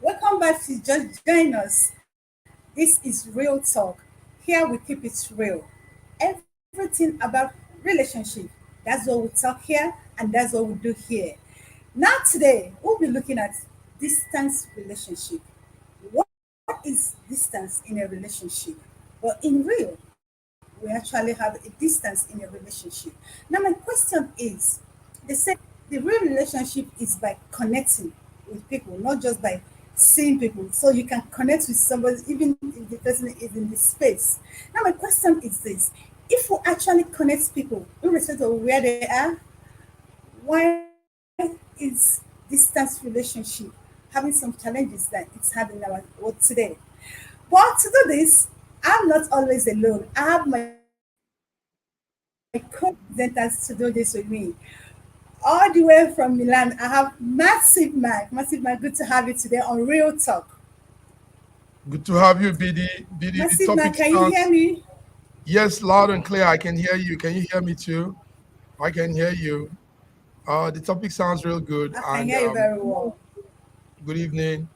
Welcome back to just join us. This is Real Talk. Here we keep it real. Everything about relationship. That's what we talk here and that's what we do here. Now today we'll be looking at distance relationship. What is distance in a relationship? But in real, we actually have a distance in a relationship. Now my question is, they say the real relationship is by connecting with people, not just by seeing people. So you can connect with somebody even if the person is in this space. Now my question is this: if we actually connect people, irrespective of where they are, why is distance relationship having some challenges that it's having in our world today? But to do this, I'm not always alone. I have my co-presenters to do this with me. All the way from Milan, I have Massive Mike. Massive Mike, good to have you today on Real Talk. Good to have you, BD. BD, the Massive Mike, topic can you hear sounds, me? yes, loud and clear. I can hear you. Can you hear me too? I can hear you. The topic sounds real good. I can And hear you very well. good evening.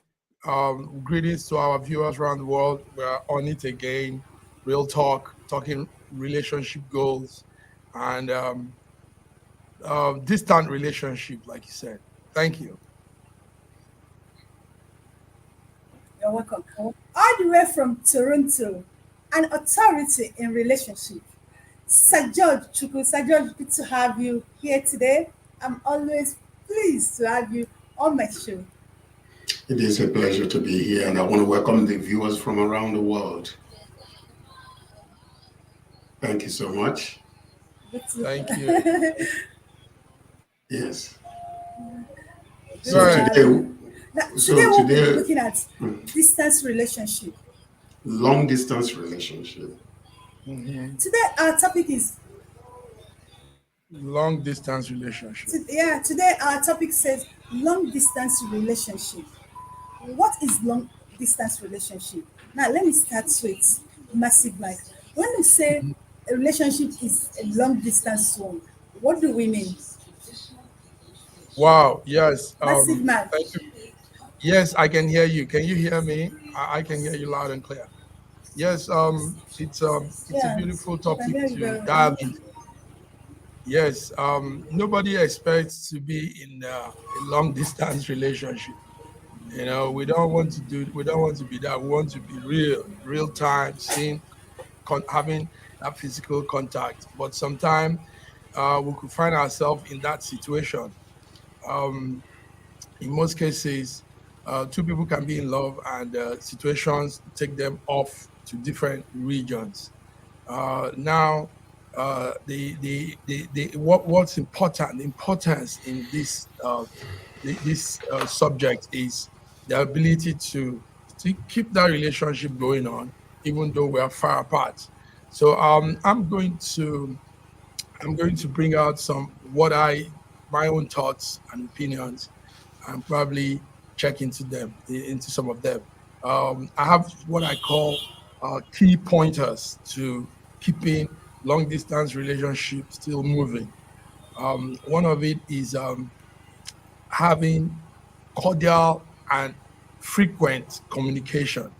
Greetings to our viewers around the world. We're on it again. Real talk, talking relationship goals and distant relationship, like you said. Thank you. You're welcome. All the way from Toronto, an authority in relationship. Sir George Chuku. Sir George, good to have you here today. I'm always pleased to have you on my show. It is a pleasure to be here, and I want to welcome the viewers from around the world. Thank you so much. Good Thank you. to, Yes. good Go So to ahead. have today, you. Now, today so we'll be today, looking at distance relationship. long distance relationship. Mhm. Today our topic is Long distance relationship. today our topic says long distance relationship. What is long distance relationship? Now let me start with Massive Mike. When we say a relationship is a long distance one, what do we mean? Wow. Yes. Massive Mike. Thank you. Yes, I can hear you. Can you hear me? I can hear you loud and clear. Yes, it's a Yeah, beautiful I can topic hear you to very well. dive into. Yes, nobody expects to be in a long distance relationship. We don't want to be that. We want to be real time, seeing, having that physical contact. But sometimes we could find ourselves in that situation. Um, in most cases, two people can be in love and situations take them off to different regions. Now, what's important, the importance in this subject is the ability to keep that relationship going on, even though we are far apart. So I'm going to bring out some what I my own thoughts and opinions and probably check into into some of them. I have what I call key pointers to keeping long distance relationships still moving. One of it is having cordial and frequent communication.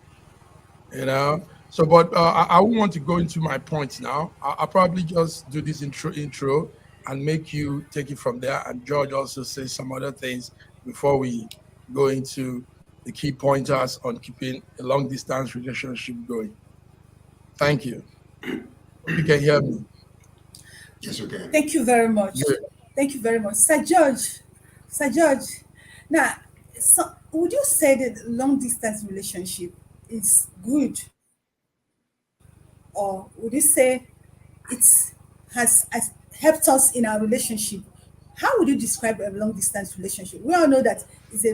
But I won't want to go into my points now. I'll probably just do this intro and make you take it from there. And George also says some other things before we go into the key pointers on keeping a long distance relationship going. Thank you. Hope you can hear me. Yes, you can. Thank you very much. Good. Thank you very much. Sir George. Sir George. Now, so would you say that long distance relationship is good, or would you say it's has helped us in our relationship. How would you describe a long distance relationship? We all know that it's a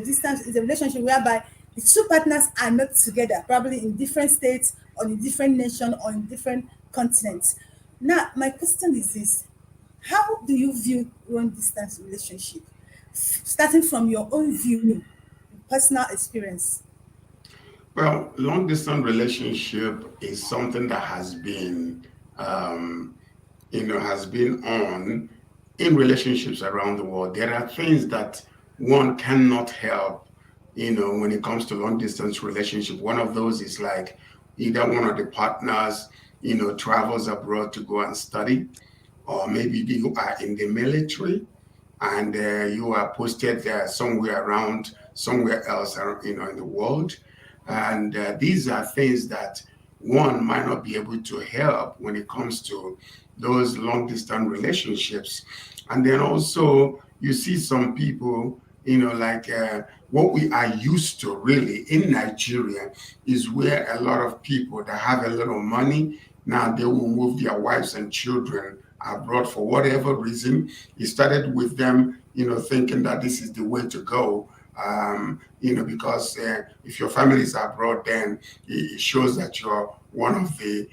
relationship whereby the two partners are not together, probably in different states or in different nation or in different continents. Now, my question is this: how do you view long distance relationship? Starting from your own view, personal experience. Well, long distance relationship is something that has been, um, has been on in relationships around the world. There are things that one cannot help, when it comes to long distance relationship. One of those is like either one of the partners, travels abroad to go and study, or maybe you are in the military and you are posted there somewhere around somewhere else in the world, and these are things that one might not be able to help when it comes to those long distance relationships. And then also you see some people, like what we are used to really in Nigeria is where a lot of people that have a little money now they will move their wives and children abroad for whatever reason. It started with them, thinking that this is the way to go. Because if your family is abroad, then it shows that you're one of the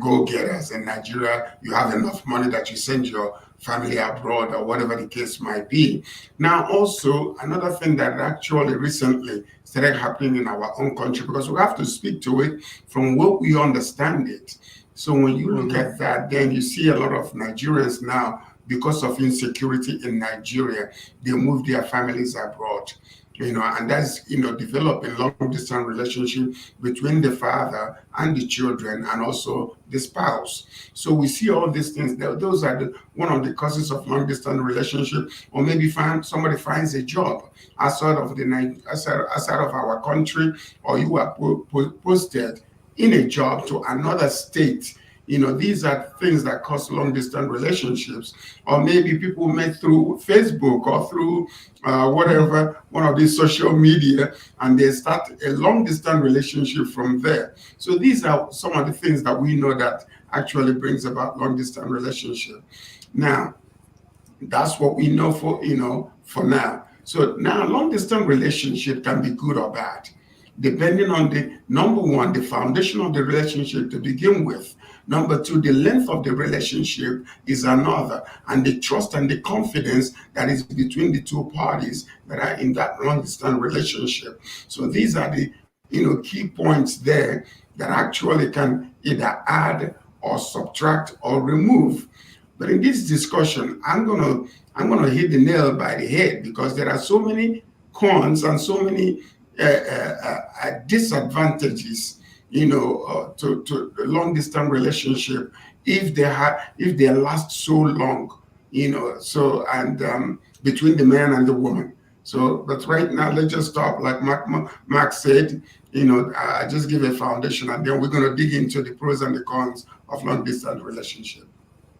go-getters in Nigeria. You have enough money that you send your family abroad or whatever the case might be. Now, also another thing that actually recently started happening in our own country, because we have to speak to it from what we understand it. So when you look Mhm. at that, then you see a lot of Nigerians now, because of insecurity in Nigeria, they move their families abroad. And that's developing long distance relationship between the father and the children and also the spouse. So we see all these things. Those are one of the causes of long distance relationship. Or maybe somebody finds a job outside of our country, or you are posted in a job to another state. These are things that cause long distance relationships. Or maybe people met through Facebook or through whatever, one of these social media, and they start a long distance relationship from there. So these are some of the things that we know that actually brings about long distance relationship. Now, that's what we know for now. So now long distance relationship can be good or bad, depending on the number one, the foundation of the relationship to begin with. Number two, the length of the relationship is another, and the trust and the confidence that is between the two parties that are in that long distance relationship. So these are the key points there that actually can either add or subtract or remove. But in this discussion, I'm gonna hit the nail by the head, because there are so many cons and so many disadvantages, to the long distance relationship if they last so long, So and between the man and the woman. So, but right now, let's just stop. Like Mark said, I just give a foundation, and then we're gonna dig into the pros and the cons of long distance relationship.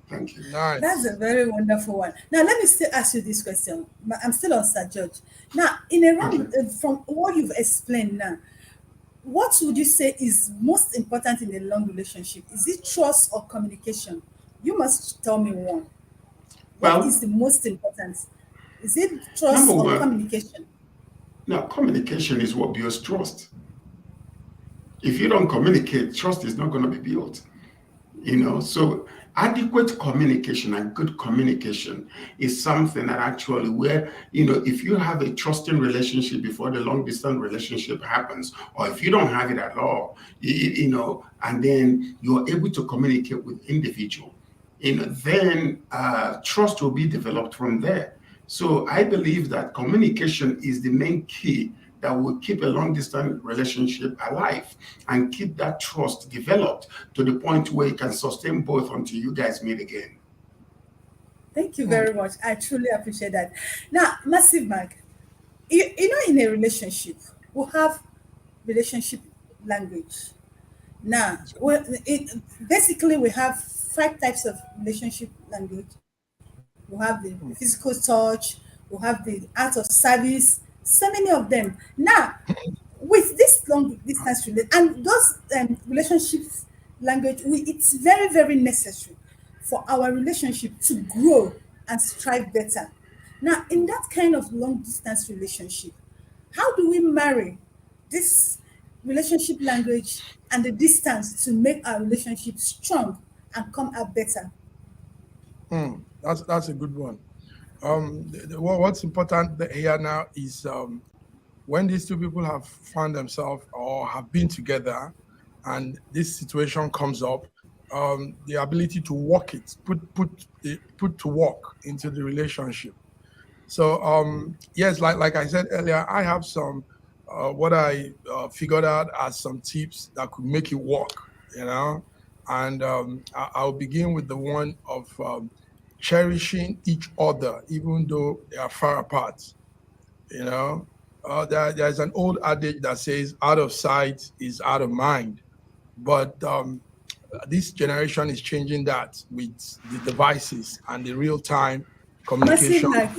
Thank you. That's a Nice. very wonderful one. Now, let me still ask you this question. I'm still on Sir George. Now, in a Okay. wrong, from what you've explained now, what would you say is most important in a long relationship? Is it trust or communication? You must tell me one. What is Well, the most important? Is it number trust or one, communication? now communication is what builds trust. If you don't communicate, trust is not going to be built. So adequate communication and good communication is something that actually where if you have a trusting relationship before the long distance relationship happens, or if you don't have it at all, and then you're able to communicate with individual, then trust will be developed from there. So I believe that communication is the main key that will keep a long distance relationship alive and keep that trust developed to the point where you can sustain both until you guys meet again. Thank you Mm. very much. I truly appreciate that. Now, Massive Mark, in a relationship, we have relationship language. Now, basically, we have five types of relationship language. We have the Mm. physical touch, we have the art of service, so many of them. Now, with this long distance and those relationships language, it's very, very necessary for our relationship to grow and strive better. Now, in that kind of long distance relationship, how do we marry this relationship language and the distance to make our relationship strong and come out better? That's a good one. What's important here now is when these two people have found themselves or have been together, and this situation comes up, the ability to work it, put to work into the relationship. So yes, like I said earlier, I have some what I figured out as some tips that could make it work, you know. And I'll begin with the one of cherishing each other, even though they are far apart. You know, there's an old adage that says, "Out of sight is out of mind." But this generation is changing that with the devices and the real time Massive communication. Mike,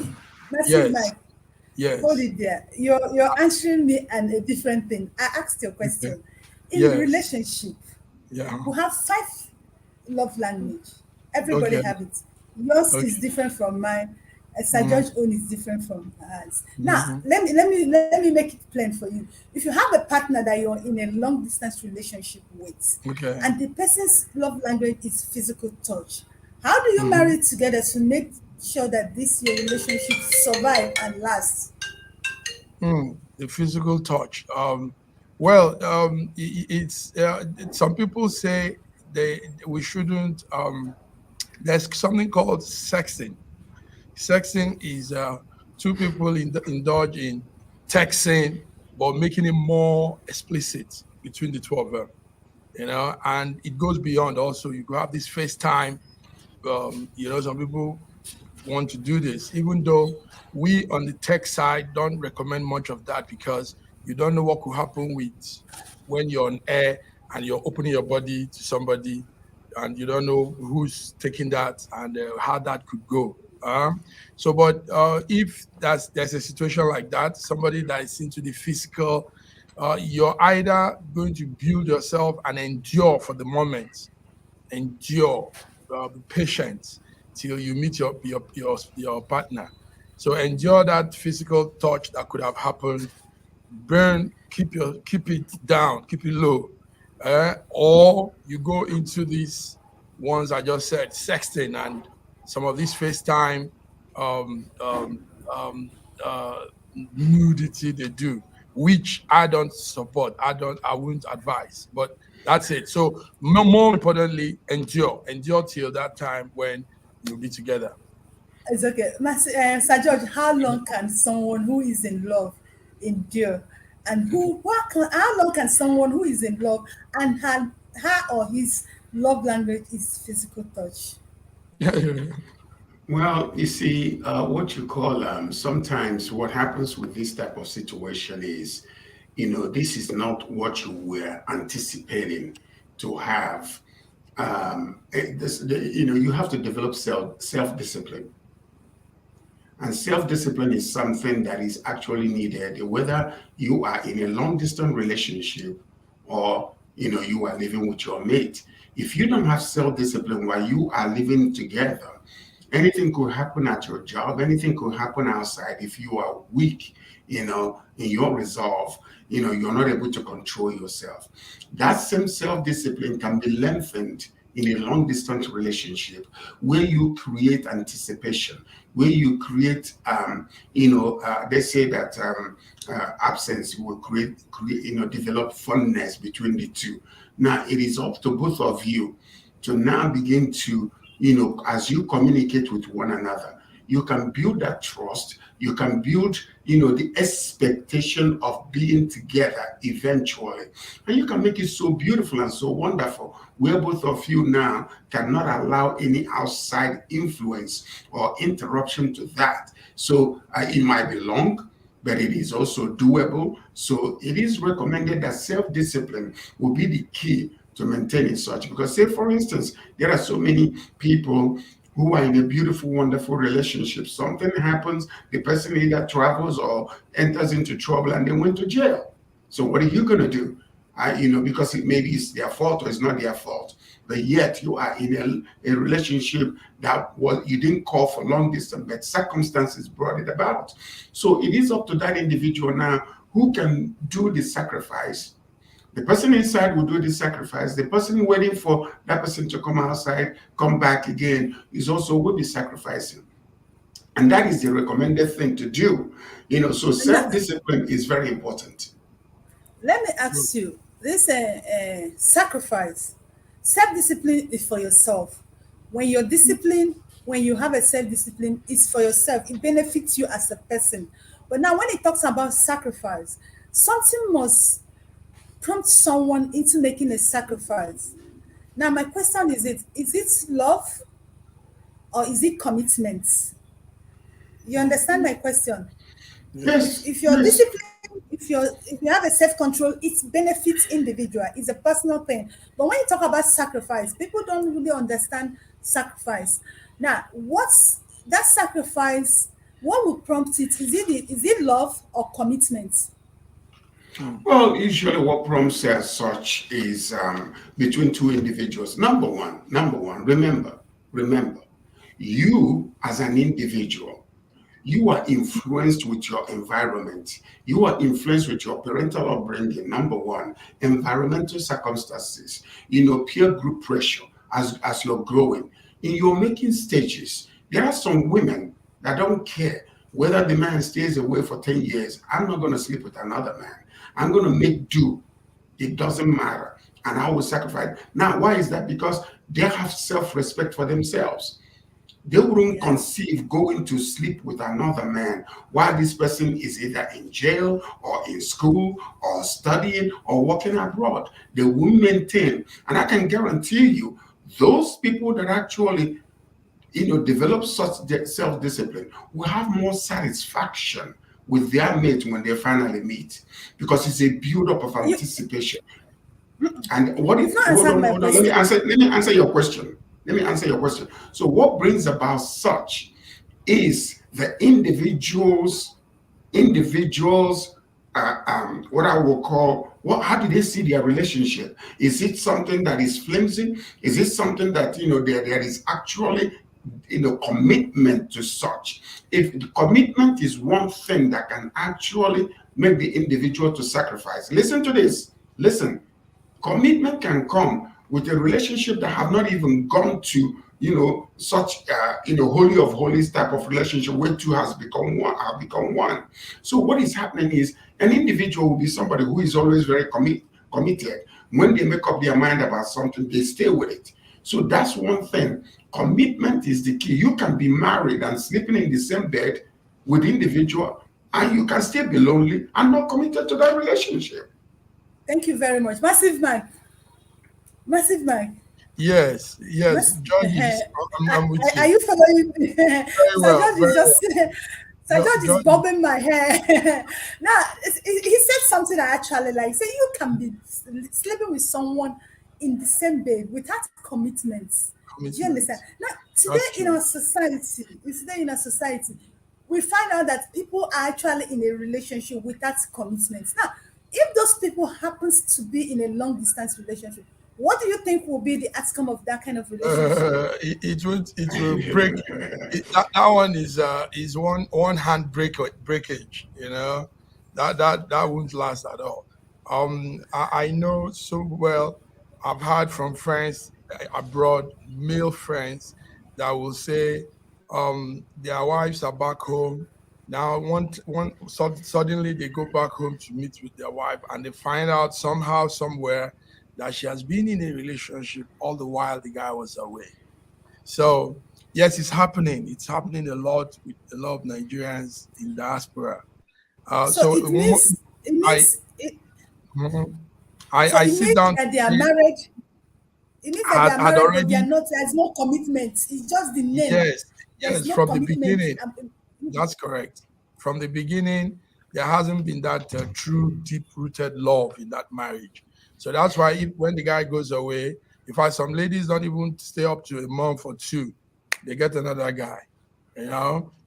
Massive Yes, Mike, hold yes, it there. You're answering me and a different thing. I asked your okay, question. In yes, relationship, yeah, we have five love language. Everybody okay, have it. Yours is okay, different from mine. Sir mm, George own is different from hers. Now, hmm, let me make it plain for you. If you have a partner that you're in a long distance relationship with, okay, and the person's love language is physical touch, how do you hmm, marry together to make sure that this your relationship survive and last? the physical touch. Well, some people say they we shouldn't. There's something called sexting. Sexting is two people indulge in texting, but making it more explicit between the two of them. You know, and it goes beyond. Also, you could have this FaceTime. Some people want to do this, even though we on the tech side don't recommend much of that because you don't know what could happen with when you're on air and you're opening your body to somebody and you don't know who's taking that and how that could go. But if there's a situation like that, somebody that is into the physical, you're either going to build yourself and endure for the moment, endure, be patient till you meet your partner. So endure that physical touch that could have happened. Burn, keep it down, keep it low, or you go into these ones I just said, sexting and some of these FaceTime um, um, um, uh, nudity they do, which I don't support. I wouldn't advise. But that's it. So more importantly, endure till that time when you'll be together. It's okay. Sir George, how long can someone who is in love endure? And how long can someone who is in love and her or his love language is physical touch? Well, you see, what you call sometimes what happens with this type of situation is, this is not what you were anticipating to have. You have to develop self discipline. And self discipline is something that is actually needed, whether you are in a long distance relationship or you are living with your mate. If you don't have self discipline while you are living together, anything could happen at your job, anything could happen outside. If you are weak, in your resolve, you're not able to control yourself. That same self discipline can be lengthened in a long distance relationship where you create anticipation, where you create, they say that absence will develop fondness between the two. Now, it is up to both of you to now begin to, as you communicate with one another, you can build that trust. You can build, the expectation of being together eventually. And you can make it so beautiful and so wonderful where both of you now cannot allow any outside influence or interruption to that. So it might be long, but it is also doable. So it is recommended that self-discipline will be the key to maintaining such. Because say, for instance, there are so many people who are in a beautiful, wonderful relationship. Something happens, the person either travels or enters into trouble and they went to jail. So what are you going to do? because maybe it's their fault or it's not their fault. But yet you are in a relationship that was you didn't call for long distance, but circumstances brought it about. So it is up to that individual now who can do the sacrifice. The person inside will do the sacrifice. The person waiting for that person to come outside, come back again, is also will be sacrificing. And that is the recommended thing to do. So And that, self-discipline is very important. let me True. ask you this: sacrifice, self-discipline is for yourself. When you're disciplined, when you have a self-discipline, it's for yourself. It benefits you as a person. But now, when it talks about sacrifice, something must prompt someone into making a sacrifice. Now, my question is it love or is it commitment? You understand my question? Yes, If you're yes. disciplined, if you have a self-control, it benefits individual. It's a personal thing. But when you talk about sacrifice, people don't really understand sacrifice. Now, what's that sacrifice? What will prompt it? Is it love or commitment? Mm. Well, usually what prompts as such is between two individuals. Number one, remember, you as an individual, you are influenced with your environment. You are influenced with your parental upbringing, number one, environmental circumstances, peer group pressure as you're growing. In your making stages, there are some women that don't care whether the man stays away for 10 years. I'm not going to sleep with another man. I'm going to make do. It doesn't matter. And I will sacrifice. Now, why is that? Because they have self respect for themselves. They wouldn't Yeah. conceive going to sleep with another man while this person is either in jail or in school or studying or working abroad. They will maintain. And I can guarantee you, those people that actually develop such self-discipline will have more satisfaction with their mate when they finally meet because it's a build-up of You, anticipation. And what you've it not hold answered on, my hold on, let me question. answer, let me answer your question. Let me answer your question. So what brings about such is the individuals what I will call how do they see their relationship? Is it something that is flimsy? Is it something that there is actually commitment to such? If the commitment is one thing that can actually make the individual to sacrifice, listen to this. Listen, commitment can come with a relationship that have not even gone to such holy of holies type of relationship where two has become one have become one. So what is happening is an individual will be somebody who is always very committed. When they make up their mind about something, they stay with it. So that's one thing. Commitment is the key. You can be married and sleeping in the same bed with individual, and you can still be lonely and not committed to that relationship. Thank you very much. Massive man. Massive man. Yes, yes, judges. I'm with Are you. you following? Very Sir well, George is very just well. Sir George is Judges. bobbing my hair. Now he said something I actually like. Say you can be sleeping with someone in the same bed without commitments. Do you understand? Commitment. Now That's true. today in our society, we find out that people are actually in a relationship without commitments. Now, if those people happens to be in a long distance relationship, what do you think will be the outcome of that kind of relationship? It will break. That one is one hand breakage. That won't last at all. I know so well. I've heard from friends abroad, male friends, that will say their wives are back home now. Suddenly they go back home to meet with their wife, and they find out somehow somewhere that she has been in a relationship all the while the guy was away. So yes, it's happening. It's happening a lot with a lot of Nigerians in diaspora. So So it means it I means it, mhm. so I it sit means down that to they are see married. It means that they are had married, but they are already. not. There's no commitment. It's just the name. Yes, There's yes, no from the commitment. beginning. That's correct. From the beginning, there hasn't been that true, deep-rooted love in that marriage. So that's why when the guy goes away, in fact, some ladies don't even stay up to a month or two. They get another guy.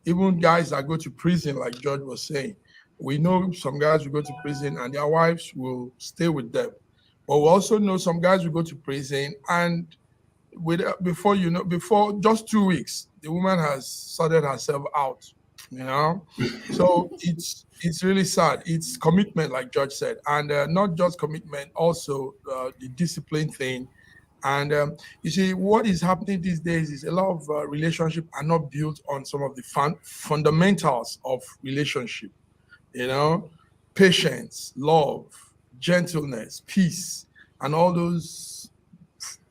Even guys that go to prison, like George was saying, we know some guys will go to prison and their wives will stay with them. But we also know some guys will go to prison, and with before just 2 weeks, the woman has sorted herself out. You know, so it's really sad. It's commitment, like George said, and not just commitment, also the discipline thing. And you see, what is happening these days is a lot of relationships are not built on some of the fundamentals of relationship. You know, patience, love, gentleness, peace, and all those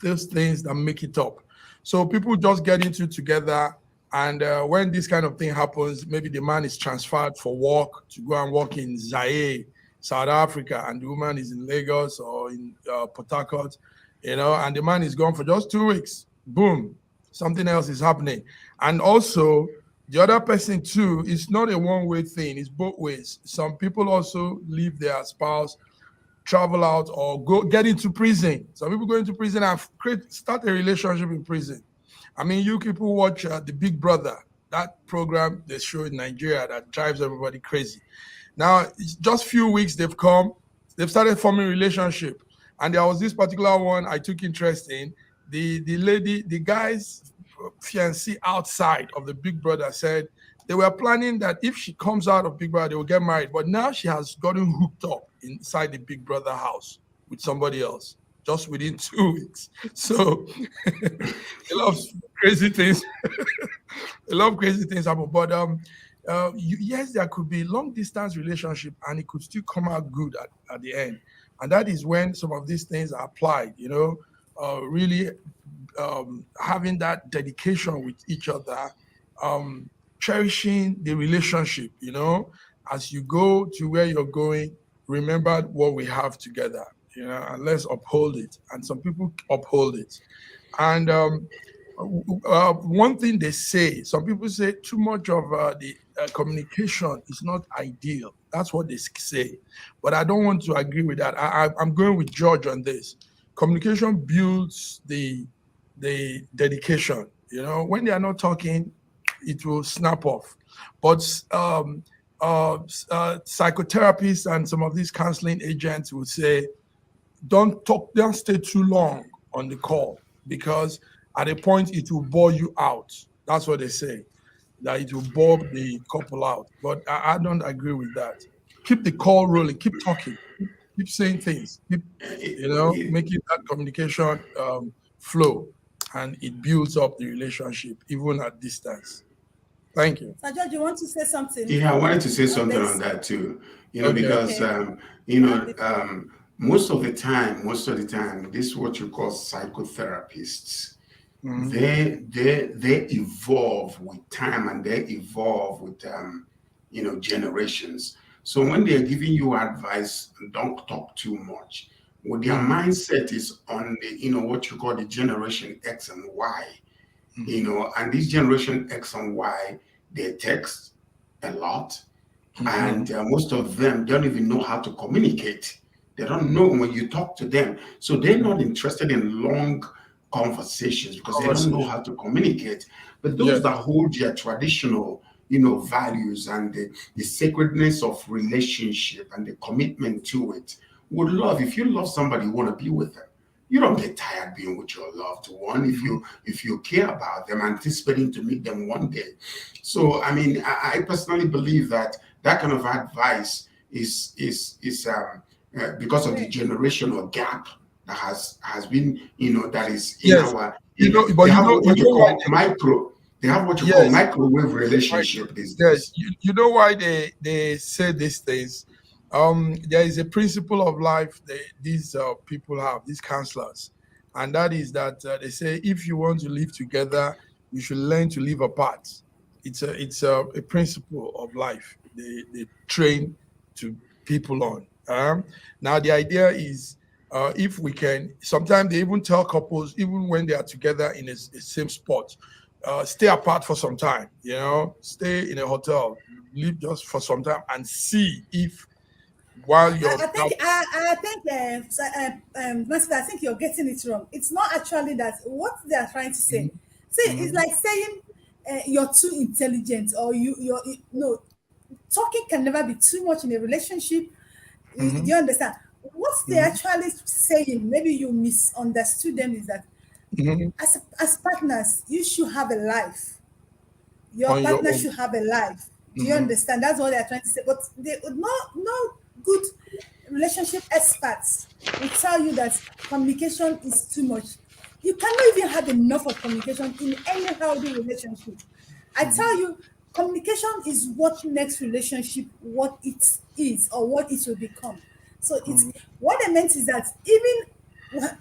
things that make it up. So people just get into together, and when this kind of thing happens, maybe the man is transferred for work to go and work in Zaire, South Africa, and the woman is in Lagos or in Port Harcourt, and the man is gone for just 2 weeks. Boom, something else is happening. And also, the other person too, it's not a one-way thing, it's both ways. Some people also leave their spouse, travel out, or go get into prison. Some people go into prison and start a relationship in prison. I mean, you people watch the Big Brother, that program they show in Nigeria that drives everybody crazy. Now, it's just few weeks they've started forming relationship. And there was this particular one I took interest in. The guy's fiancé outside of the Big Brother said they were planning that if she comes out of Big Brother, they will get married. But now she has gotten hooked up inside the Big Brother house with somebody else just within 2 weeks. So a lot of crazy things, a lot of crazy things happen. But yes, there could be long distance relationship, and it could still come out good at the end. And that is when some of these things are applied. Really having that dedication with each other, cherishing the relationship, as you go to where you're going, remember what we have together, and let's uphold it. And some people uphold it. And one thing they say, some people say too much of the communication is not ideal. That's what they say. But I don't want to agree with that. I'm going with George on this. Communication builds the dedication. When they are not talking, it will snap off. But psychotherapists and some of these counseling agents will say, don't stay too long on the call, because at a point it will bore you out. That's what they say, that it will bore the couple out. But I don't agree with that. Keep the call rolling, keep talking, keep saying things, keep making that communication flow, and it builds up the relationship even at distance. Thank you. So, George, you want to say something Yeah, I wanted to say on something on this? that too. Okay. Because Okay. And most of the time, this is what you call psychotherapists. Mhm. They evolve with time, and they evolve with generations. So when they're giving you advice, don't talk too much. Well, their Mhm. mindset is on the what you call the generation X and Y. Mhm. And this generation X and Y, they text a lot, and Mhm. most of them don't even know how to communicate. They don't know when you talk to them, so they're not Mhm. interested in long conversations because they don't know Conversation. how to communicate. But those that Yes. hold their traditional values and the sacredness of relationship and the commitment to it would love. If you love somebody, you want to be with them. You don't get tired being with your loved one if Mhm. you care about them, anticipating to meet them one day. So I mean, I personally believe that that kind of advice is because of the great. generational gap that has been that is in Yes. our But they have what you why call micro they have what you call yes. microwave Right. relationship these Yes, days. you know why they say these things. There is a principle of life these people have, these counselors, and that is that they say if you want to live together, you should learn to live apart. It's a principle of life. They train to people on. Now the idea is if we can. Sometimes they even tell couples, even when they are together in a same spot, stay apart for some time, stay in a hotel, live just for some time and see if while you're I think Master, I think you're getting it wrong. It's not actually that what they are trying to say. Mhm, See, it's mhm, like saying you're too intelligent, or no. Talking can never be too much in a relationship. Do mhm, you understand? what they're Mhm. actually saying, maybe you misunderstood them, is that Mhm. as partners, you should have a life. Your On your partner own. should have a life. Do you Mhm. understand? That's what they're trying to say. But they would not, no good relationship experts will tell you that communication is too much. You cannot even have enough of communication in any healthy relationship. I tell Mhm. you, communication is what makes relationship what it is or what it will become. So it's Mhm. what I meant is that even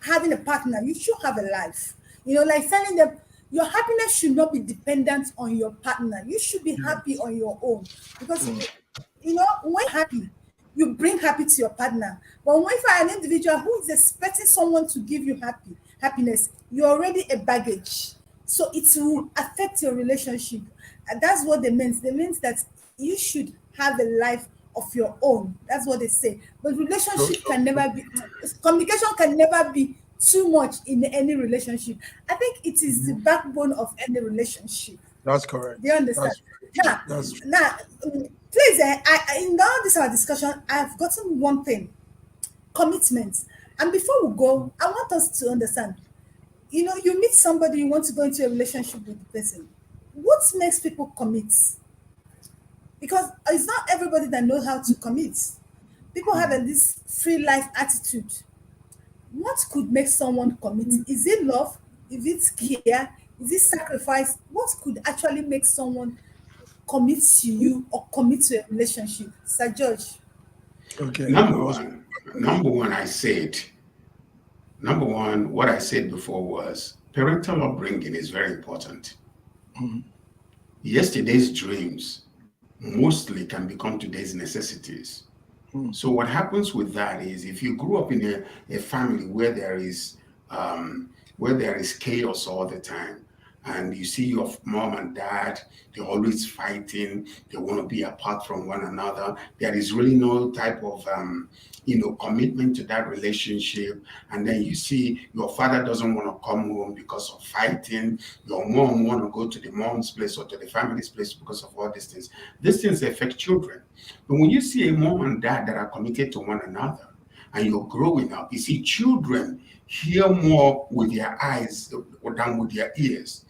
having a partner, you should have a life. Like telling them your happiness should not be dependent on your partner. You should be happy Yes. on your own because Mhm. when you're happy, you bring happy to your partner. But when you are an individual who is expecting someone to give you happiness, you're already a baggage. So it will affect your relationship. And that's what they meant. They meant that you should have a life of your own. That's what they say. But So, relationship so, can so never be, communication can never be too much in any relationship. I think it is the mhm. backbone of any relationship. That's Do you correct. understand? That's very true. Now, That's true. now, please, in all this our discussion, I've gotten one thing: commitment. And before we go, I want us to understand. You meet somebody, you want to go into a relationship with the person. What makes people commit? Because it's not everybody that knows how to commit. People have Mhm. this free life attitude. What could make someone commit? Is it love? Is it care? Is it sacrifice? What could actually make someone commit to you or commit to a relationship? Sir George. Okay. Number I was. one, number one, I said, number one, what I said before was parental upbringing is very important. Mhm. Yesterday's dreams mostly can become today's necessities. Mhm. So what happens with that is if you grew up in a family where there is chaos all the time, and you see your mom and dad, they're always fighting, they want to be apart from one another. There is really no type of commitment to that relationship. And then you see your father doesn't want to come home because of fighting. Your mom want to go to the mom's place or to the family's place because of all these things. These things affect children. But when you see a mom and dad that are committed to one another and you're growing up, you see children hear more with their eyes than with their ears.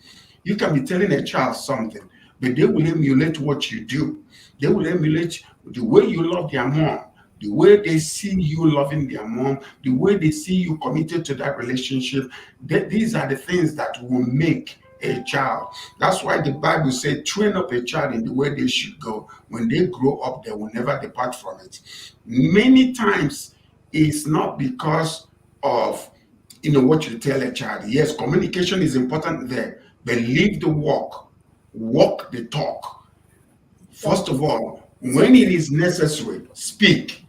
You can be telling a child something, but they will emulate what you do. They will emulate the way you love their mom, the way they see you loving their mom, the way they see you committed to that relationship. These are the things that will make a child. That's why the Bible said, train up a child in the way they should go. When they grow up, they will never depart from it. Many times, it's not because of what you tell a child. Yes, communication is important there, but leave the walk the talk. First Talk. of all, It's when it okay. is necessary, speak.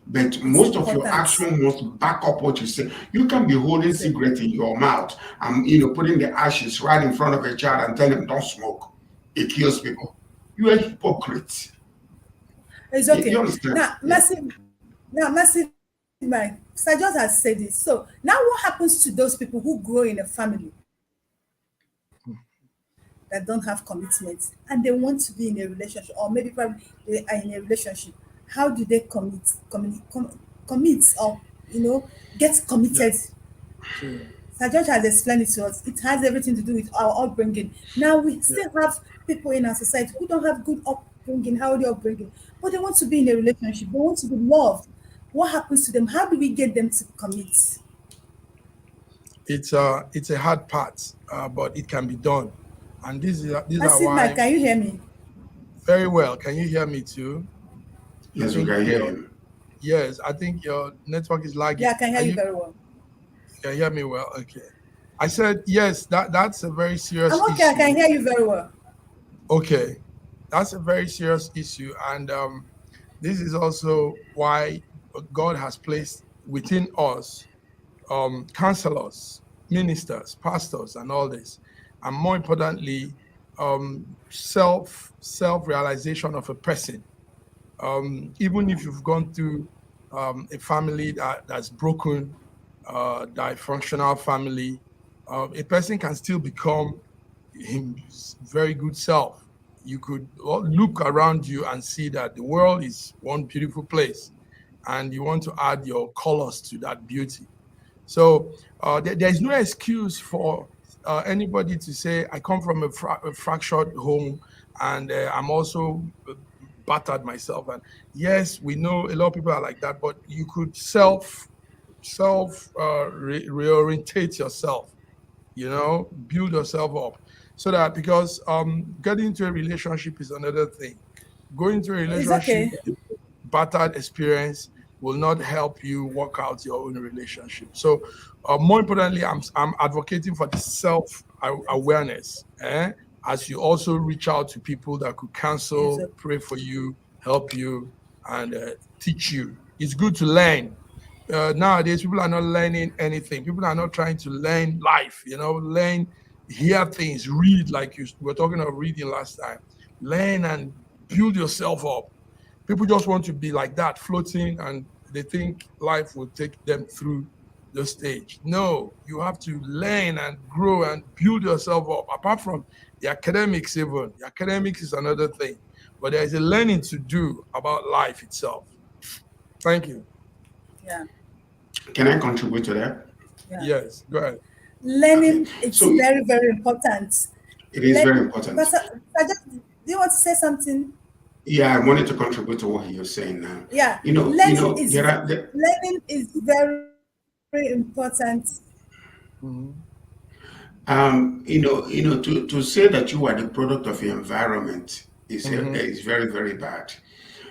But It's most of your important. action must back up what you say. You can be holding It's okay. cigarette in your mouth and putting the ashes right in front of a child and telling them don't smoke. It kills people. You are a hypocrite. It's You okay. understand? Now, Yeah. massive mind. Sir George has said this. So now what happens to those people who grow in a family that don't have commitment and they want to be in a relationship, or maybe probably they are in a relationship? How do they commit, or get Yeah. committed? So, Sir George has explained it to us. It has everything to do with our upbringing. Now we yeah. still have people in our society who don't have good upbringing, healthy upbringing, but they want to be in a relationship. They want to be loved. What happens to them? How do we get them to commit? It's a hard part, but it can be done. And these are Massive Mike, why can you hear me? very well. Can you hear me too? I Yes, we think can hear your you. yes, I think your network is lagging. Yeah, I can hear Are you you very well. can you hear me well? Okay. I said yes, that's a very serious I'm okay, I issue. can hear you very well. Okay. That's a very serious issue. And this is also why God has placed within us counselors, ministers, pastors, and all this. And more importantly, self realization of a person. Even if you've gone through a family that's broken, dysfunctional family, a person can still become his very good self. You could look around you and see that the world is one beautiful place, and you want to add your colors to that beauty. So there's no excuse for anybody to say, I come from a fractured home, and I'm also battered myself. And yes, we know a lot of people are like that, but you could reorientate yourself, build yourself up, so that, because getting into a relationship is another thing. Going into a It's relationship okay. with a battered experience will not help you work out your own relationship. So, more importantly, I'm advocating for the self awareness. As you also reach out to people that could It's counsel, okay. pray for you, help you, and teach you. It's good to learn. Nowadays, people are not learning anything. People are not trying to learn life. Learn, hear things, read, like you were talking of reading last time. Learn and build yourself up. People just want to be like that, floating, and they think life will take them through the stage. No, you have to learn and grow and build yourself up. Apart from the academics, even the academics is another thing, but there is a learning to do about life itself. Thank you. Yeah, Can I contribute to that? yeah. Yes, go ahead. Okay. Learning, it's So very, very important. it is Let, very important. do you want to say something? Yeah, I wanted to contribute to what you're saying now. Yeah, learning is very important. Mhm. To say that you are the product of your environment Mhm. is very, very bad,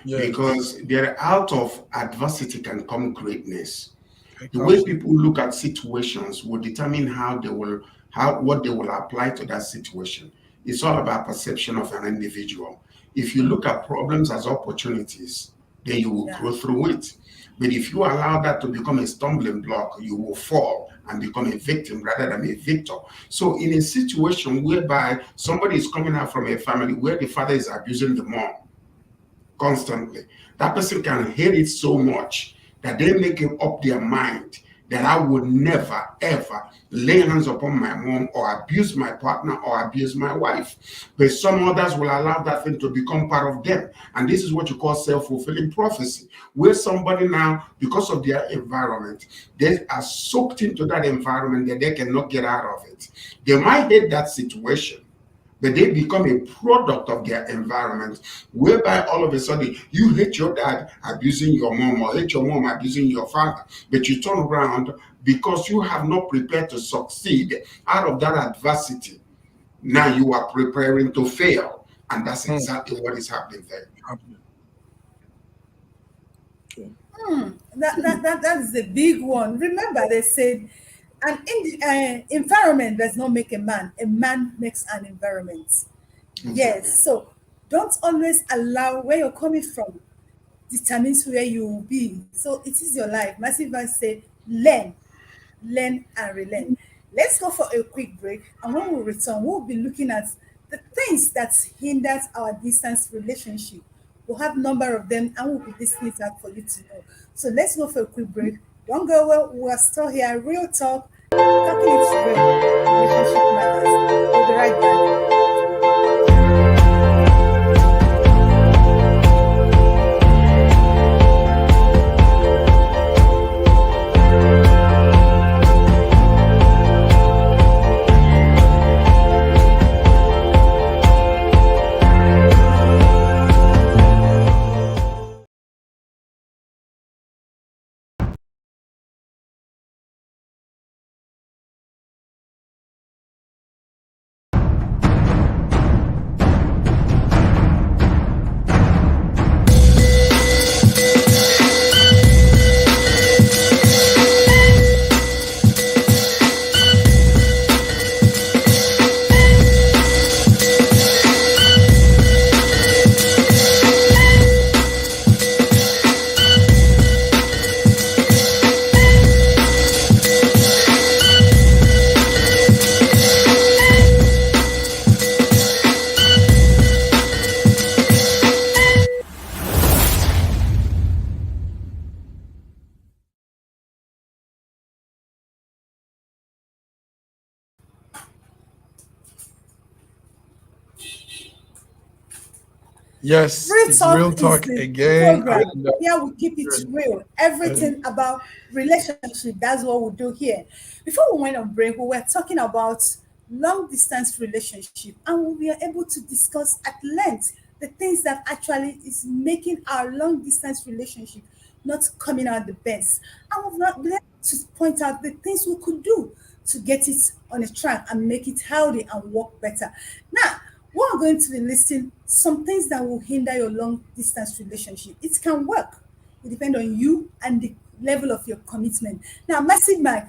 Yes, because there out of adversity can come greatness. The way people absolutely. look at situations will determine how what they will apply to that situation. It's all about perception of an individual. If you look at problems as opportunities, then you will Yeah, grow through it. But if you allow that to become a stumbling block, you will fall and become a victim rather than a victor. So in a situation whereby somebody is coming out from a family where the father is abusing the mom constantly, that person can hate it so much that they make up their mind that I would never ever lay hands upon my mom or abuse my partner or abuse my wife. But some others will allow that thing to become part of them. And this is what you call self-fulfilling prophecy, where somebody now, because of their environment, they are soaked into that environment that they cannot get out of it. They might hate that situation, but they become a product of their environment, whereby all of a sudden you hate your dad abusing your mom or hate your mom abusing your father, but you turn around because you have not prepared to succeed out of that adversity. Now you are preparing to fail, and that's Hmm. exactly what is happening there. Happening. Okay. that is a big one. Remember, they said, an environment does not make a man makes an environment. Exactly. Yes, so don't always allow where you're coming from determines where you will be. So it is your life. Massive man say, learn and relearn. Let's go for a quick break, and when we return, we'll be looking at the things that hinders our distance relationship. We'll have a number of them, and we'll be listing it out for you to know. So let's go for a quick break. Don't go well. We're still here. Real talk, talking it real. Relationship matters. We'll be right back. Yes, Real it's real Talk is talk the again, program. and Here we keep it real. uh, Everything about relationship. That's what we do here. Before we went on break, we were talking about long distance relationship, and we were able to discuss at length the things that actually is making our long distance relationship not coming out the best. And we've not been able to point out the things we could do to get it on a track and make it healthy and work better. Now, we are going to be listing some things that will hinder your long distance relationship. It can work. It depends on you and the level of your commitment. Now, Massive Mike,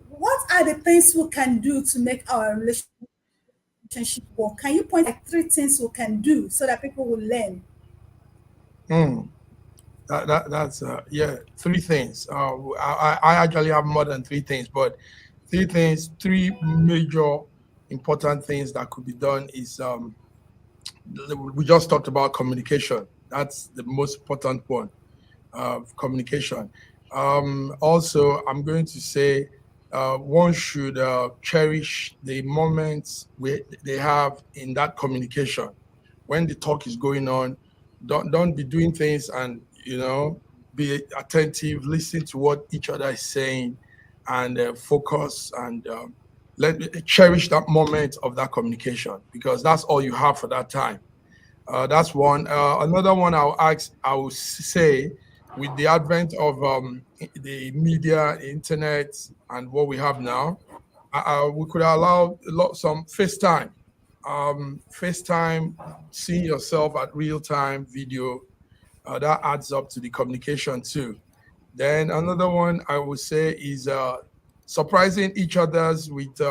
what are the things we can do to make our relationship work? Can you point out like three things we can do so that people will learn? mm, that's yeah, three things. I actually have more than three things, but three things, three major important things that could be done is we just talked about communication. That's the most important one. Communication. Also, I'm going to say one should cherish the moments they have in that communication. When the talk is going on, don't be doing things and be attentive, listen to what each other is saying, and focus and cherish that moment of that communication because that's all you have for that time. That's one. Another one I will say, with the advent of the media, internet, and what we have now, we could allow some FaceTime. FaceTime, seeing yourself at real time video, that adds up to the communication too. Then another one I would say is surprising each other's with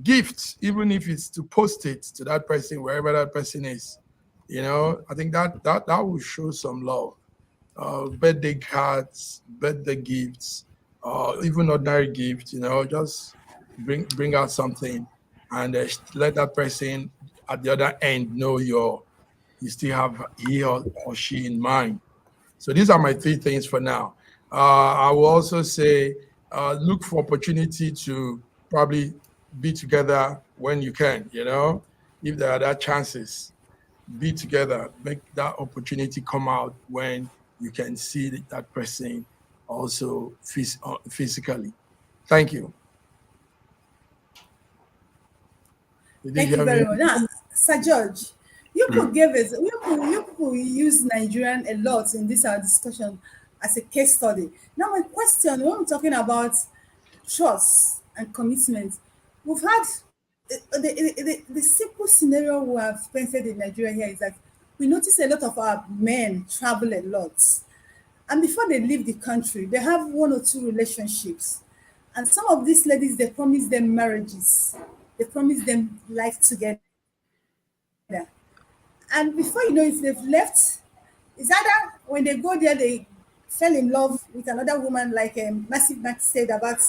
gifts, even if it's to post it to that person wherever that person is. I think that will show some love. Birthday cards, birthday gifts, even ordinary gifts. Just bring out something and let that person at the other end know you still have he or she in mind. So these are my three things for now. I will also say look for opportunity to probably be together when you can, if there are that chances, be together, make that opportunity come out when you can see that person also physically. Thank you. Did Thank you you have very any? much. Now, Sir George, you could give us, you people use Nigerian a lot in this our discussion as a case study. Now, my question when we're talking about trust and commitment, we've had the simple scenario we have painted in Nigeria here is that we notice a lot of our men travel a lot. And before they leave the country, they have one or two relationships. And some of these ladies, they promise them marriages. They promise them life together. And before you know it, they've left. It's either when they go there, they fell in love with another woman, like Massive Max said about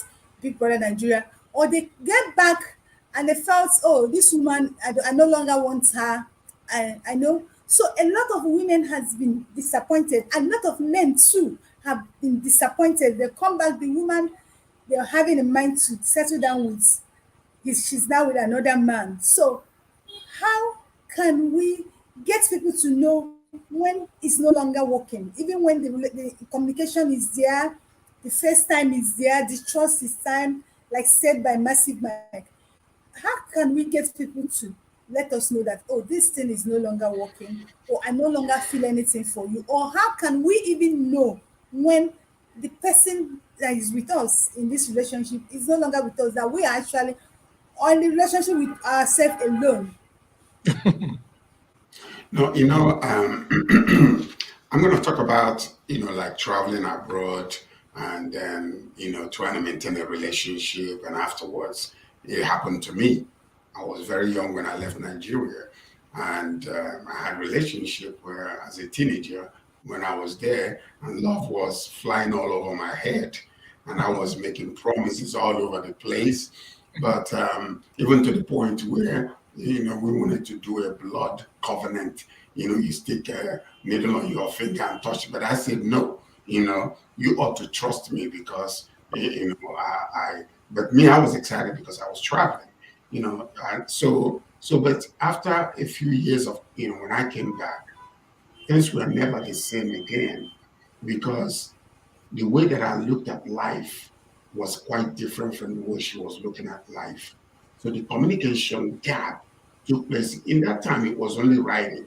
Big Brother Nigeria, or they get back and they felt, oh, this woman, I no longer want her. I know. So a lot of women has been disappointed, and a lot of men too have been disappointed. They come back, the woman they're having a mind to settle down with, she's now with another man. So how can we get people to know when it's no longer working, even when the communication is there, the first time is there, the trust is time, like said by Massive Mike? How can we get people to let us know that, oh, this thing is no longer working, or I no longer feel anything for you? Or how can we even know when the person that is with us in this relationship is no longer with us, that we are actually on the relationship with ourselves alone? No, I'm going to talk about, like traveling abroad and then, trying to maintain a relationship. And afterwards, it happened to me. I was very young when I left Nigeria. And I had a relationship where, as a teenager, when I was there, and love was flying all over my head. And I was making promises all over the place. But even to the point where, we wanted to do a blood covenant. You stick a needle on your finger and touch it. But I said, no, you ought to trust me because, but me, I was excited because I was traveling, and so So, but after a few years of, when I came back, things were never the same again because the way that I looked at life was quite different from the way she was looking at life. So the communication gap took place. In that time, it was only writing,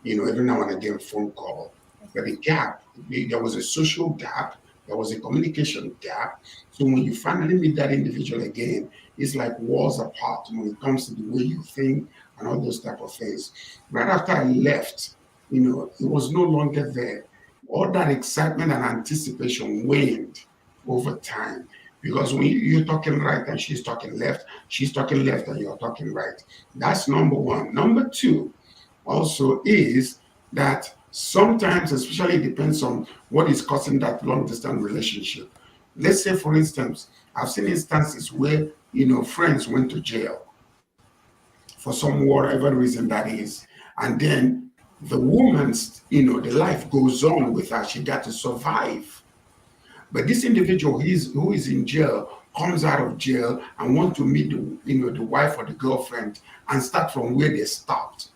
every now and again, phone call. But the gap, there was a social gap, there was a communication gap. So when you finally meet that individual again, it's like walls apart when it comes to the way you think and all those type of things. Right after I left, it was no longer there. All that excitement and anticipation waned over time because when you're talking right and she's talking left and you're talking right. That's number one. Number two also is that sometimes, especially it depends on what is causing that long distance relationship. Let's say, for instance, I've seen instances where friends went to jail for some whatever reason that is, and then the woman's the life goes on with her. She got to survive, but this individual who is in jail comes out of jail and want to meet the wife or the girlfriend and start from where they stopped.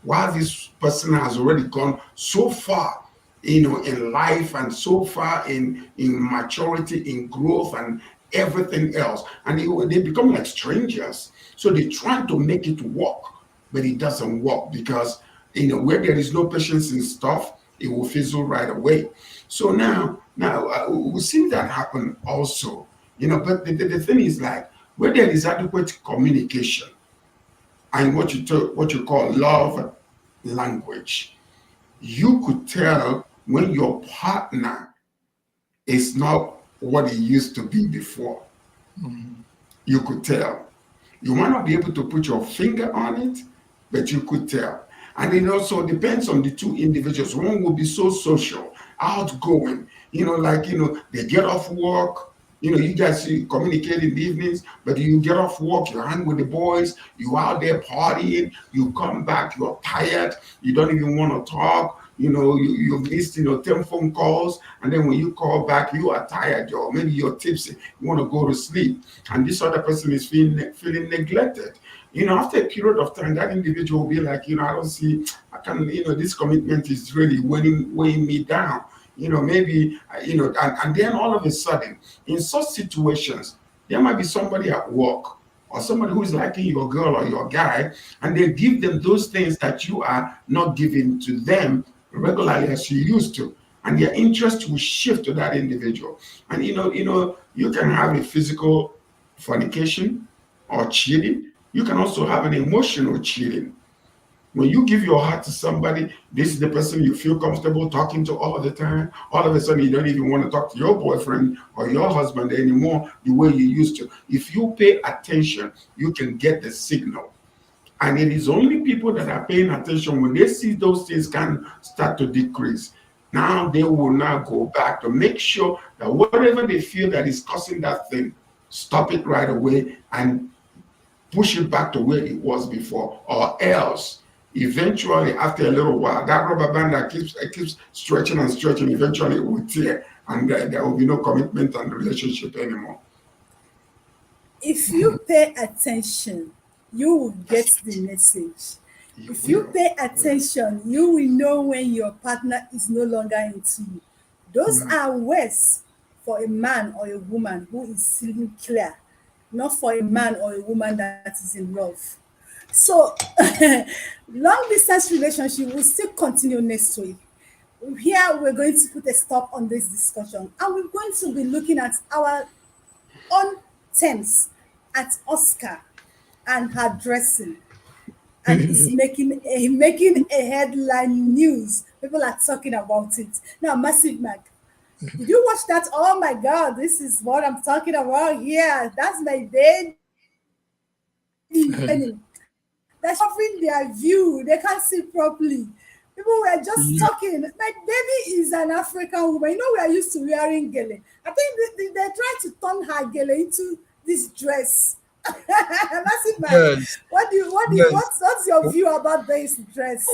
While this person has already gone so far, in life and so far in maturity, in growth and everything else, and they become like strangers. So they try to make it work, but it doesn't work because where there is no patience in stuff, it will fizzle right away. So now we see that happen also, but the thing is like where there is adequate communication and what you call love language, you could tell when your partner is not what he used to be before. Mhm. You could tell. You might not be able to put your finger on it, but you could tell. And it also depends on the two individuals. One will be so social, outgoing, they get off work, you guys communicate in the evenings, but you get off work, you hang with the boys, you out there partying, you come back, you're tired, you don't even want to talk, you've missed, 10 phone calls, and then when you call back, you are tired, or maybe you're tipsy, you want to go to sleep, and this other person is feeling neglected. After a period of time, that individual will be like, I don't see, I can, this commitment is really weighing me down. Maybe, and then all of a sudden, in such situations, there might be somebody at work or somebody who is liking your girl or your guy, and they give them those things that you are not giving to them regularly as you used to. And their interest will shift to that individual. And you can have a physical fornication or cheating. You can also have an emotional cheating. When you give your heart to somebody, this is the person you feel comfortable talking to all the time. All of a sudden, you don't even want to talk to your boyfriend or your husband anymore the way you used to. If you pay attention, you can get the signal. And it is only people that are paying attention when they see those things can start to decrease. Now they will now go back to make sure that whatever they feel that is causing that thing, stop it right away and push it back to where it was before, or else eventually after a little while that rubber band that keeps stretching and stretching, eventually it will tear and there will be no commitment and relationship anymore. If you pay attention, you will get the message. You If you will. pay attention, you will know when your partner is no longer into you. Those Mhm. are words for a man or a woman who is seeing clear, not for a man or a woman that is in love. So, long distance relationship will still continue next week. Here, we're going to put a stop on this discussion and we're going to be looking at our own terms at Oscar and her dressing, and it's making a headline news. People are talking about it now. Massive Mag, did you watch that? Oh my God, this is what I'm talking about here. That's my baby. They're covering their view. They can't see properly. People were just Yeah. talking. My baby is an African woman. We are used to wearing gele. I think they try to turn her gele into this dress. Massive Mag, Yes. Yes. what's your view about this dress?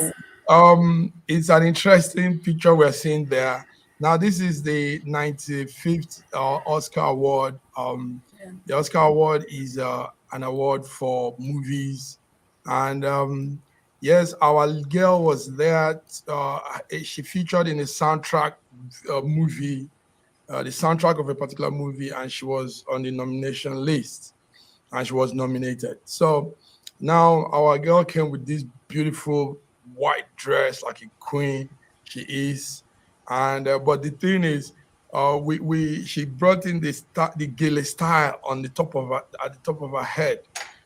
It's an interesting picture we're seeing there. Now, this is the 95th Oscar Award. Yeah. The Oscar Award is an award for movies, And yes, our girl was there. She featured in a soundtrack movie, the soundtrack of a particular movie, and she was on the nomination list, and she was nominated. So now our girl came with this beautiful white dress, like a queen. She is, and but the thing is, we she brought in the gele style on the top of her, at the top of her head.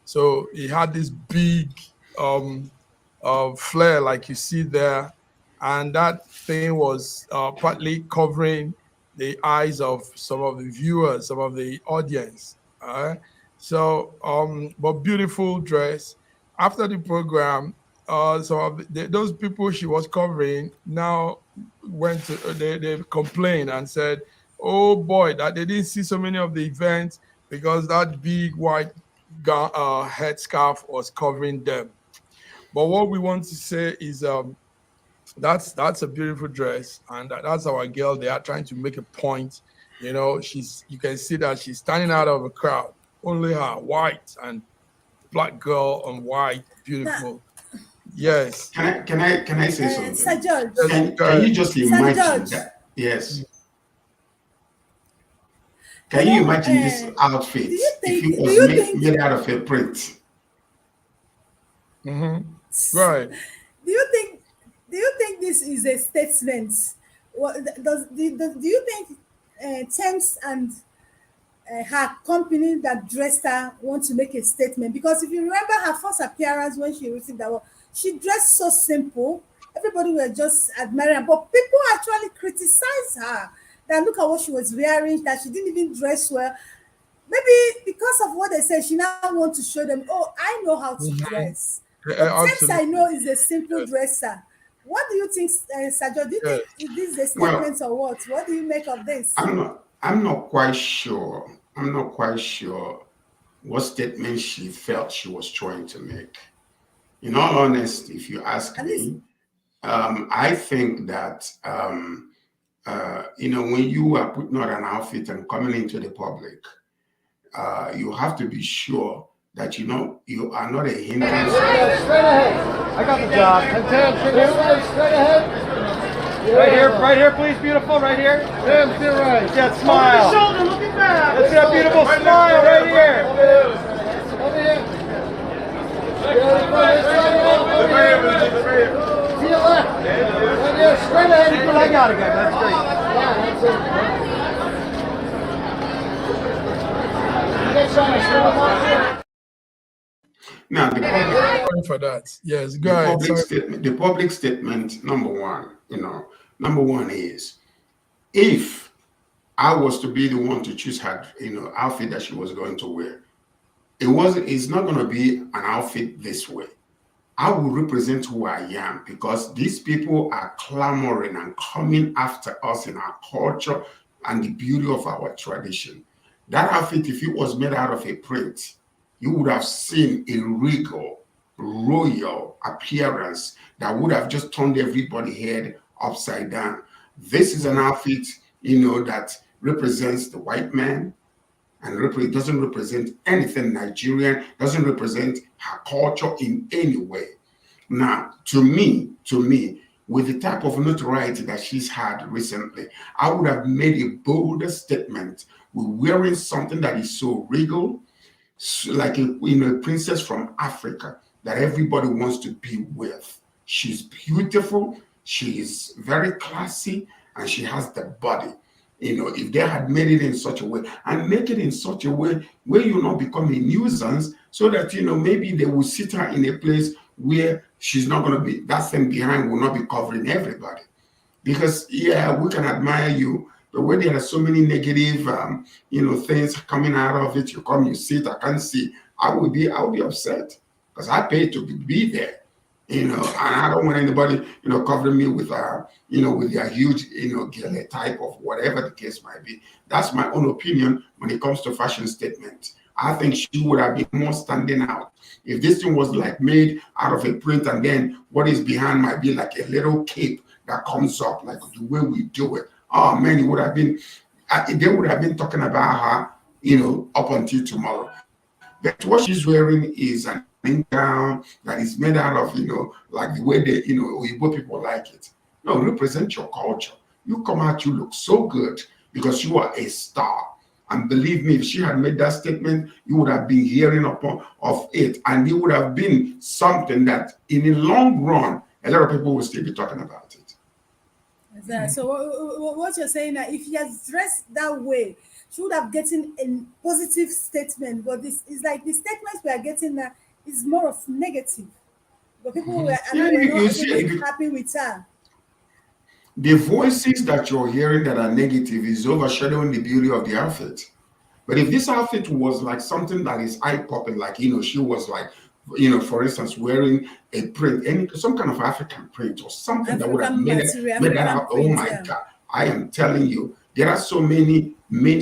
So he had this big um flare like you see there, and that thing was partly covering the eyes of some of the viewers, some of the audience. So, but beautiful dress. After the program, some of those people she was covering now went to, they complained and said, "Oh boy, that they didn't see so many of the events because that big white headscarf was covering them." But what we want to say is, that's a beautiful dress, and that's our girl. They are trying to make a point. You can see that she's standing out of a crowd. Only her, white and black girl on white, Now, beautiful. Yes, Can I say Sir something? George, yes, Can guys. you just Sir imagine George, that? Yes. you Can you know, imagine this do outfit you if think? it Do was you made think? out of a print? Right. Do you think? Do you think this is a statement? What do you think Thames and her company that dressed her want to make a statement? Because if you remember her first appearance when she received that award, she dressed so simple. Everybody were just admiring her, but people actually criticized her. That look at what she was wearing, that she didn't even dress well. Maybe because of what they said, she now want to show them, oh, I know how to Mhm. dress. But Yeah, Thames, I absolutely. know, is a simple Yes. dresser. What do you think, Sajo? Do you Yes. think this is a Well, statement or what? What do you make of this? I'm not quite sure. I'm not quite sure what statement she felt she was trying to make. In all honesty, if you ask At least, me, I think that when you are putting on an outfit and coming into the public, you have to be sure that you are not a hindrance to the Straight ahead. I got the job. Attention, everybody, straight ahead. Right here, please, beautiful, right here. Tim, to your right. That smile. Over the shoulder, looking back. That's that beautiful smile right here. Over here. To your left. Right here, straight ahead. I got it, guys. That's great. Yeah, that's it. You get shot. now Sorry for that. Yes, go ahead. Sorry. the public statement. Number one is, if I was to be the one to choose her outfit that she was going to wear, it's not going to be an outfit this way. I will represent who I am, because these people are clamoring and coming after us in our culture and the beauty of our tradition. That outfit, if it was made out of a print, you would have seen a regal, royal appearance that would have just turned everybody's head upside down. This is an outfit, that represents the white man, and it doesn't represent anything Nigerian, doesn't represent her culture in any way. Now, to me, with the type of notoriety that she's had recently, I would have made a bolder statement with wearing something that is so regal, like a princess from Africa that everybody wants to be with. She's beautiful, she is very classy, and she has the body. If they had made it in such a way, and make it in such a way where you not become a nuisance, so that maybe they will sit her in a place where she's not going to be, that thing behind will not be covering everybody. Because yeah, we can admire you, but when there are so many negative things coming out of it, you sit, I can't see, I will be upset, because I paid to be there, and I don't want anybody covering me with with their huge gele type of whatever the case might be. That's my own opinion when it comes to fashion statement. I think she would have been more standing out if this thing was like made out of a print, and then what is behind might be like a little cape that comes up, like the way we do it. Oh man, it would have been, they would have been talking about her, up until tomorrow. But what she's wearing is an gown that is made out of, like the way they, Igbo people like it. No, represent your culture. You come out, you look so good because you are a star. And believe me, if she had made that statement, you would have been hearing upon of it, and it would have been something that, in the long run, a lot of people will still be talking about it. So what you're saying that if she has dressed that way, she would have gotten a positive statement. But this is like the statements we are getting now is more of negative. But people were, I Yeah, mean, were you not see, really happy with her. the voices that you're hearing that are negative is overshadowing the beauty of the outfit. But if this outfit was like something that is eye popping, like, she was like, for instance, wearing a print, some kind of African print or something that would have African material, made that African out. Oh print, my yeah. God. I am telling you, there are so many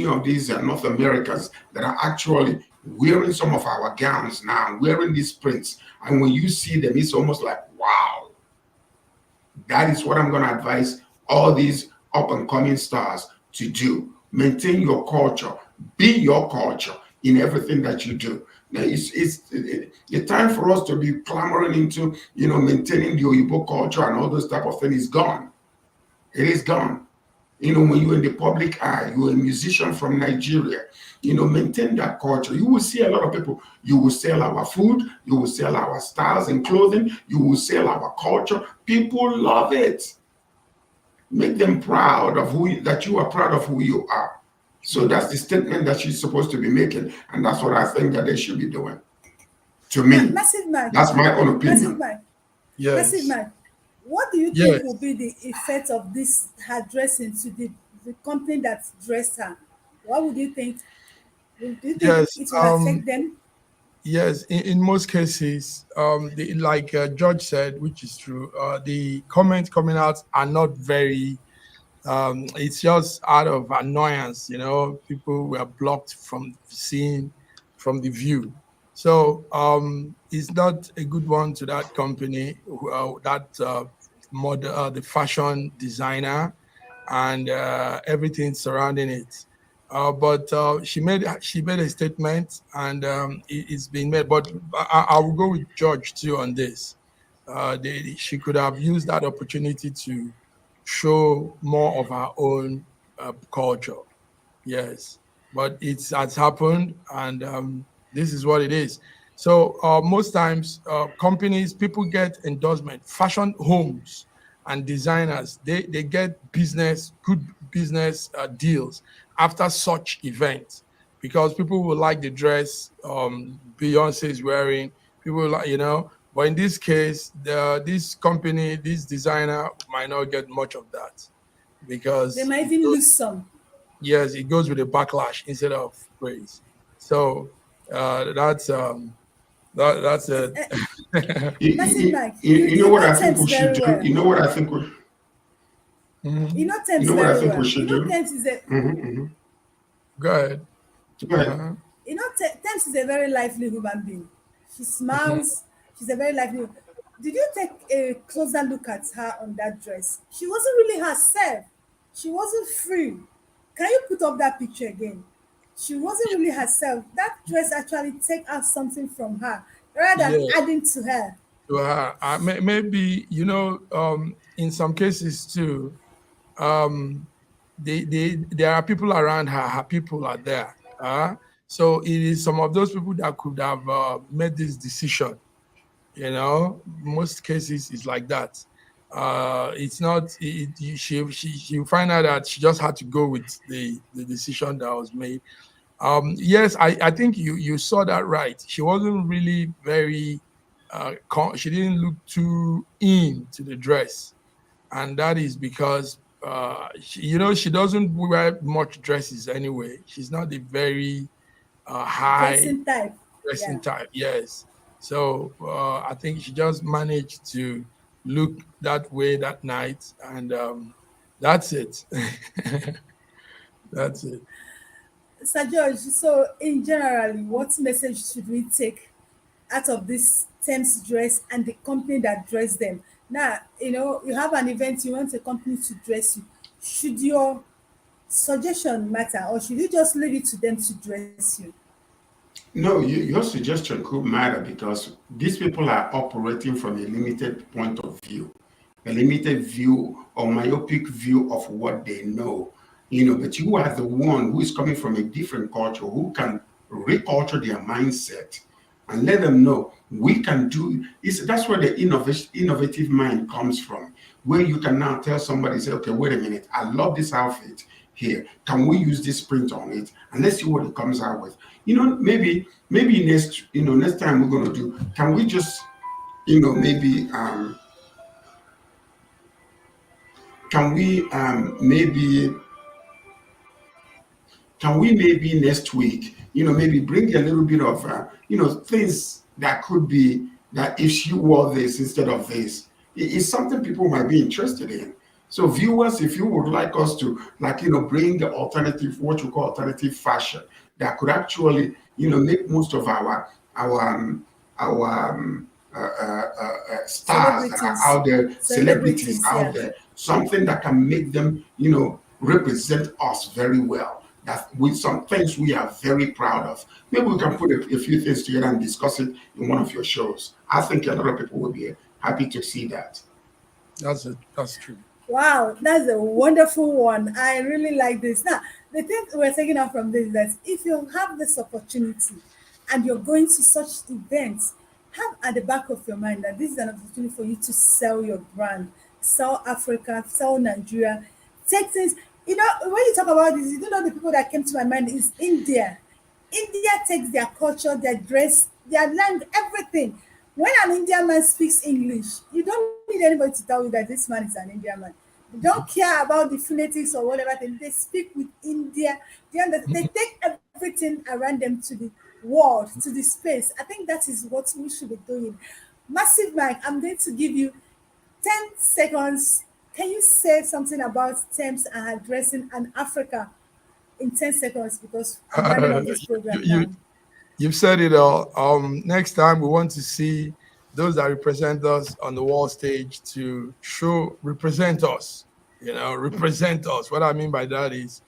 of these North Americans that are actually wearing some of our gowns now, wearing these prints. And when you see them, it's almost like, wow, that is what I'm going to advise all these up and coming stars to do. Maintain your culture, be your culture in everything that you do. Now, the time for us to be clamoring into, maintaining the Oyibo culture and all those type of things is gone. It is gone. When you're in the public eye, you're a musician from Nigeria, maintain that culture. You will see a lot of people. You will sell our food, you will sell our styles and clothing, you will sell our culture. People love it. Make them proud of that you are proud of who you are. So that's the statement that she's supposed to be making. And that's what I think that they should be doing. To me, Massive man, that's my own massive opinion. man, massive Yes. man. What do you think will Yes. be the effect of this her dressing to the company that dressed her? What would you think? Do you think Yes. it will affect them? Yes, in most cases, like George said, which is true, the comments coming out are not very, it's just out of annoyance, people were blocked from seeing from the view. So it's not a good one to that company, that the fashion designer and everything surrounding it. But she made a statement, and it's been made. But I will go with George too on this. She could have used that opportunity to show more of her own culture. Yes, but it has happened, and this is what it is. So most times, companies, people get endorsement, fashion homes and designers, they get good business deals after such events because people will like the dress Beyonce is wearing. People will like, But in this case, this company, this designer might not get much of that They because might even lose some. yes, it goes with a backlash instead of praise. So that's it. You, Massive you, man, you, you you know you what know I think Thames we should very do? well. You know what I think we, You know you Thames know what I very think we well. should do? Thames is a Mm-hmm. Go ahead. Go ahead. Uh-huh. Thames is a very lively human being. She Mhm. smiles. She's a very lively. Did you take a closer look at her on that dress? She wasn't really herself. She wasn't free. Can you put up that picture again? She wasn't really herself. That dress actually take out something from her rather than Yeah, adding to her. to her. Maybe in some cases too. There are people around her. Her people are there. So it is some of those people that could have made this decision. Most cases is like that. It's not. She find out that she just had to go with the decision that was made. Yes, I think you saw that right. She wasn't really very. She didn't look too into the dress, and that is because she doesn't wear much dresses anyway. She's not a very high Dressing type. dressing Yeah. type. Yes, so I think she just managed to look that way that night, and that's it. That's it. Sir George, so in generally, what message should we take out of this Thames dress and the company that dressed them? Now, you have an event, you want a company to dress you. Should your suggestion matter or should you just leave it to them to dress you? No, your suggestion could matter because these people are operating from a limited point of view, a limited view or myopic view of what they know. But you are the one who is coming from a different culture who can reculture their mindset and let them know we can do is that's where the innovative mind comes from, where you can now tell somebody, say, okay, wait a minute, I love this outfit here. Can we use this print on it? And let's see what it comes out with. Maybe next time we're gonna do, can we just, maybe can we maybe can we maybe next week, maybe bring a little bit of, things that could be that if she wore this instead of this, it's something people might be interested in. So viewers, if you would like us to, like, bring the alternative, what you call alternative fashion, that could actually, make most of our stars that are Celebrities. out there, celebrities Celebrities, out yeah. there, something that can make them, represent us very well. That with some things we are very proud of. Maybe we can put a few things together and discuss it in one of your shows. I think a lot of people will be happy to see that. That's it. That's true. Wow, that's a wonderful one. I really like this. Now, the thing we're taking out from this is that if you have this opportunity and you're going to such events, have at the back of your mind that this is an opportunity for you to sell your brand, sell Africa, sell Nigeria, take things. When you talk about this, the people that came to my mind is India. India takes their culture, their dress, their language, everything. When an Indian man speaks English, you don't need anybody to tell you that this man is an Indian man. They don't care about the phonetics or whatever thing. They speak with India. They take everything around them to the world, to the space. I think that is what we should be doing. Massive Mike, I'm going to give you 10 seconds. Can you say something about Thames and her dressing and Africa in 10 seconds? Because I'm running Uh, off this you, program you now. you've said it all. Next time we want to see those that represent us on the world stage to represent us. Represent us. What I mean by that is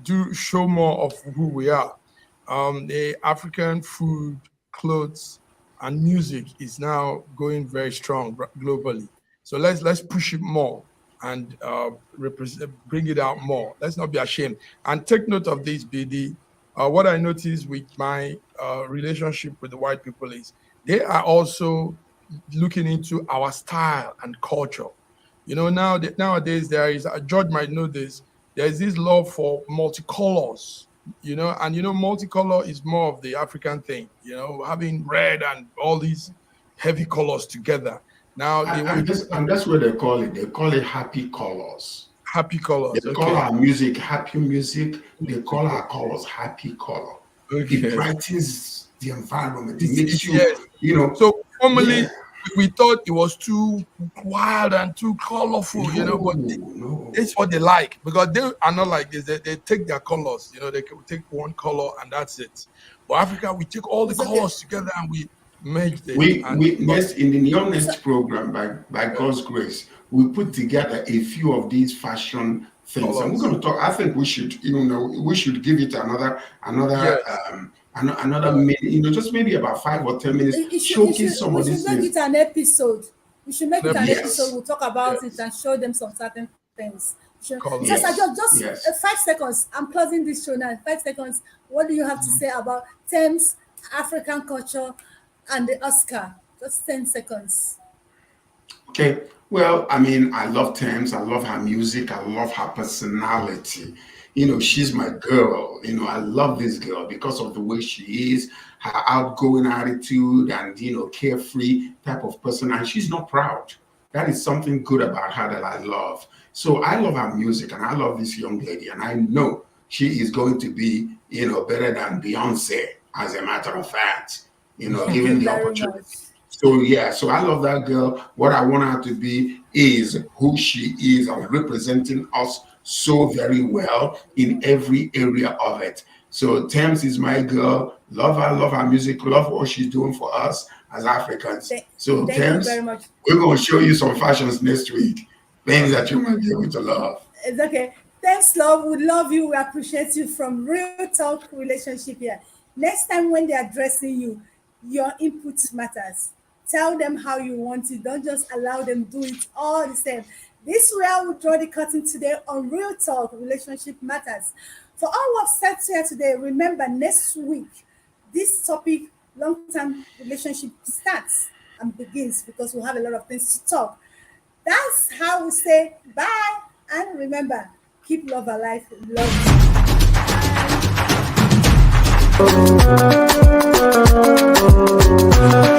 do show more of who we are. The African food, clothes, and music is now going very strong globally. So let's push it more and bring it out more. Let's not be ashamed. And take note of this, BD. What I noticed with my relationship with the white people is they are also looking into our style and culture. Nowadays there is, George might know this, there is this love for multicolors, and multicolor is more of the African thing, having red and all these heavy colors together. Now they will do And that's what they call it. They call it happy colors. happy They colors. call Okay. our music happy music. They call our colors happy color. It Okay. brightens the environment. It makes you, Yes. So yeah. formerly we thought it was too wild and too colorful, but No. it's what they like because they are not like this. They take their colors, they can take one color and that's it. But Africa, we take all the It's okay. colors together and we merged it. We And we next in the your So, next program by God's grace, we put together a few of these fashion things, and we're colors. going to talk. I think we should, we should give it Yes. another Uh, minute, just maybe about 5 or 10 minutes, showcase some we of should these make things. it an episode. We should make it an an episode. episode. Yes, We'll talk about it Yes. and show them some certain things. Just, Colors. just yes. 5 seconds. I'm closing this show now. 5 seconds. What do you have to say about Thames, African culture, and the Oscar? Just 10 seconds. Okay. Well, I mean, I love Thames. I love her music. I love her personality. She's my girl. I love this girl because of the way she is, her outgoing attitude, and carefree type of person. And she's not proud. That is something good about her that I love. So I love her music, and I love this young lady, and I know she is going to be, better than Beyonce. As a matter of fact, Thank given you the very opportunity. much. So yeah, so I love that girl. What I want her to be is who she is and representing us so very well in every area of it. So Thames is my girl. Love her music, love what she's doing for us as Africans. Th- So Thank you very Thames, much. we're gonna show you some fashions next week. Things that you might be able to love. It's okay. Thanks, love. We love you. We appreciate you from Real Talk Relationship here. Next time when they're addressing you, your input matters. Tell them how you want it. Don't just allow them do it all the same. This way I will draw the curtain today on Real Talk, Relationship Matters. For all what's said here today, remember next week, this topic, long-term relationship, starts and begins because we'll have a lot of things to talk. That's how we say bye. And remember, keep love alive. Love you. Bye.